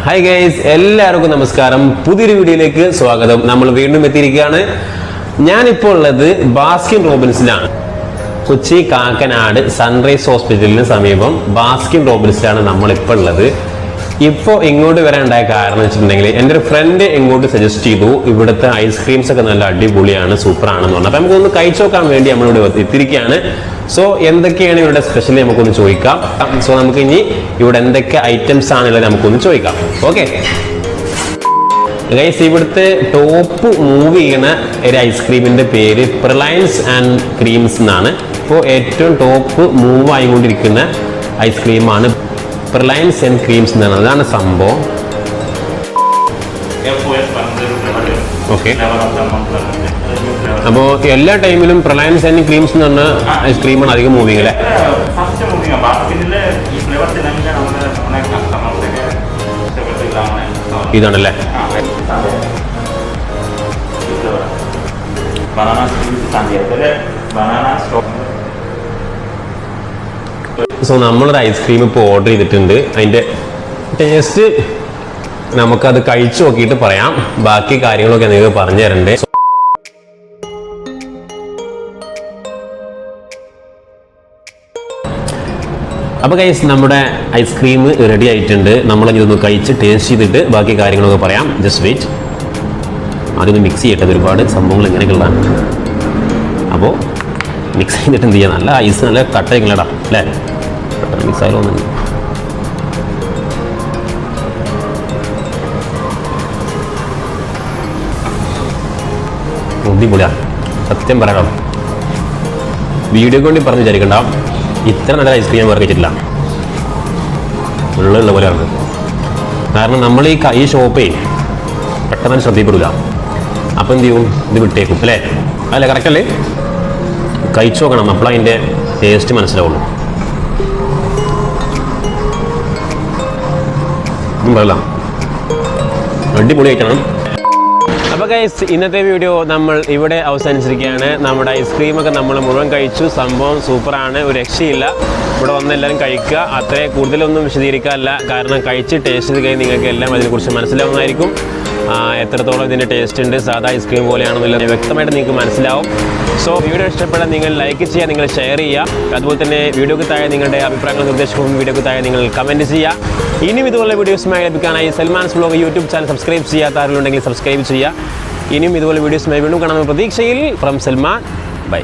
Hi guys, എല്ലാവർക്കും നമസ്കാരം. പുതിയൊരു വീഡിയോയിലേക്ക് സ്വാഗതം. നമ്മൾ വീണ്ടും എത്തിയിരിക്കുകയാണ്. ഞാനിപ്പോൾ ഉള്ളത് ബാസ്കിൻ റോബിൻസിലാണ്. കൊച്ചി കാക്കനാട് സൺറൈസ് ഹോസ്പിറ്റലിന് സമീപം ബാസ്കിൻ റോബിൻസിലാണ് നമ്മളിപ്പോൾ ഉള്ളത്. ഇപ്പോൾ ഇങ്ങോട്ട് വരാനുണ്ടായ കാരണം വെച്ചിട്ടുണ്ടെങ്കിൽ എൻ്റെ ഒരു ഫ്രണ്ട് ഇങ്ങോട്ട് സജസ്റ്റ് ചെയ്തു, ഇവിടുത്തെ ഐസ്ക്രീംസ് ഒക്കെ നല്ല അടിപൊളിയാണ്, സൂപ്പറാണെന്ന് പറഞ്ഞു. അപ്പം നമുക്കൊന്ന് കഴിച്ചു നോക്കാൻ വേണ്ടി നമ്മളിവിടെ എത്തിയിരിക്കുകയാണ്. സോ എന്തൊക്കെയാണ് ഇവിടെ സ്പെഷ്യലി നമുക്കൊന്ന് ചോദിക്കാം. സോ നമുക്ക് ഇനി ഇവിടെ എന്തൊക്കെ ഐറ്റംസ് ആണുള്ളത് നമുക്കൊന്ന് ചോദിക്കാം. ഓക്കെ ഗൈസ്, ഇവിടുത്തെ ടോപ്പ് മൂവ് ചെയ്യണ ഒരു ഐസ്ക്രീമിന്റെ പേര് പ്രിലൈൻസ് ആൻഡ് ക്രീംസ് എന്നാണ്. ഇപ്പോൾ ഏറ്റവും ടോപ്പ് മൂവ് ആയിക്കൊണ്ടിരിക്കുന്ന ഐസ്ക്രീമാണ് പ്രിലൈൻസ് ആൻഡ് ക്രീംസ് എന്നാണ്. അതാണ് സംഭവം. ഓക്കെ, അപ്പോൾ എല്ലാ ടൈമിലും പ്രിലൈൻസ് ആൻഡ് ക്രീംസ് എന്ന് പറഞ്ഞ ഐസ്ക്രീമാണ് അധികം മൂവിങ് അല്ലേ? ഇതാണല്ലേ. സോ നമ്മളൊരു ഐസ്ക്രീം ഇപ്പോൾ ഓർഡർ ചെയ്തിട്ടുണ്ട്. അതിൻ്റെ ടേസ്റ്റ് നമുക്കത് കഴിച്ചു നോക്കിയിട്ട് പറയാം. ബാക്കി കാര്യങ്ങളൊക്കെ നിങ്ങൾക്ക് പറഞ്ഞു തരണ്ടേ. അപ്പോൾ ഗൈസ്, നമ്മുടെ ഐസ്ക്രീം റെഡി ആയിട്ടുണ്ട്. നമ്മളിതൊന്ന് കഴിച്ച് ടേസ്റ്റ് ചെയ്തിട്ട് ബാക്കി കാര്യങ്ങളൊക്കെ പറയാം. Just wait. ആദ്യം മിക്സ് ചെയ്യട്ടെ. ഒരുപാട് സംഭവങ്ങൾ ഇങ്ങനെയൊക്കെയുള്ളതാണ്. അപ്പോൾ മിക്സ് ചെയ്തിട്ട് എന്ത് ചെയ്യാം, നല്ല ഐസ് നല്ല കട്ടയില്ലടാ അല്ലേ? പെട്ടെന്ന് മിക്സ് ആയാലോ ഒന്നും. അടിപൊളിയാ, സത്യം പറയണം. വീഡിയോ കൊണ്ട് പറഞ്ഞ് വിചാരിക്കണ്ട, ഇത്ര നല്ല ഐസ്ക്രീം ഞാൻ വേറെ കഴിച്ചിട്ടില്ല. ഉള്ള പോലെയാണ്. കാരണം നമ്മൾ ഈ ഷോപ്പേ പെട്ടെന്ന് ശ്രദ്ധയിൽപ്പെടില്ല. അപ്പം എന്ത് ചെയ്യും, ഇത് വിട്ടേക്കും അല്ലേ? അല്ലേ, കറക്റ്റ് അല്ലേ? കഴിച്ചു നോക്കണം, അപ്പോൾ അതിൻ്റെ ടേസ്റ്റ് മനസ്സിലാവുള്ളൂ. പറയല, അടിപൊളിയായിട്ടാണ്. അപ്പോൾ ഗൈസ്, ഇന്നത്തെ വീഡിയോ നമ്മൾ ഇവിടെ അവസാനിച്ചിരിക്കുകയാണ്. നമ്മുടെ ഐസ്ക്രീമൊക്കെ നമ്മൾ മുഴുവൻ കഴിച്ചു. സംഭവം സൂപ്പറാണ്, ഒരു രക്ഷയില്ല. ഇവിടെ വന്ന് എല്ലാവരും കഴിക്കുക. അത്രയും കൂടുതലൊന്നും വിശദീകരിക്കാറില്ല, കാരണം കഴിച്ച് ടേസ്റ്റ് ചെയ്ത് കഴിഞ്ഞ് നിങ്ങൾക്ക് എല്ലാം അതിനെക്കുറിച്ച് മനസ്സിലാവുന്നതായിരിക്കും. എത്രത്തോളം ഇതിൻ്റെ ടേസ്റ്റ് ഉണ്ട്, സാധാ ഐസ്ക്രീം പോലെയാണെന്നുള്ളത് വ്യക്തമായിട്ട് നിങ്ങൾക്ക് മനസ്സിലാവും. സോ വീഡിയോ ഇഷ്ടപ്പെടാൻ നിങ്ങൾ ലൈക്ക് ചെയ്യുക, നിങ്ങൾ ഷെയർ ചെയ്യുക. അതുപോലെ തന്നെ വീഡിയോക്ക് താഴെ നിങ്ങളുടെ അഭിപ്രായങ്ങളും നിർദ്ദേശവും വീഡിയോക്ക് താഴെ നിങ്ങൾ കമൻറ്റ് ചെയ്യുക. ഇനിയും ഇതുപോലെ വീഡിയോസുമായി ലഭിക്കാനായി സൽമാൻസ് വ്ലോഗ് യൂട്യൂബ് ചാനൽ സബ്സ്ക്രൈബ് ചെയ്യാത്ത ആരെങ്കിലും ഉണ്ടെങ്കിൽ സബ്സ്ക്രൈബ് ചെയ്യുക. ഇനിയും ഇതുപോലെ വീഡിയോസുമായി വീണ്ടും കാണാമെന്ന പ്രതീക്ഷയിൽ ഫ്രം സൽമാൻ. ബൈ.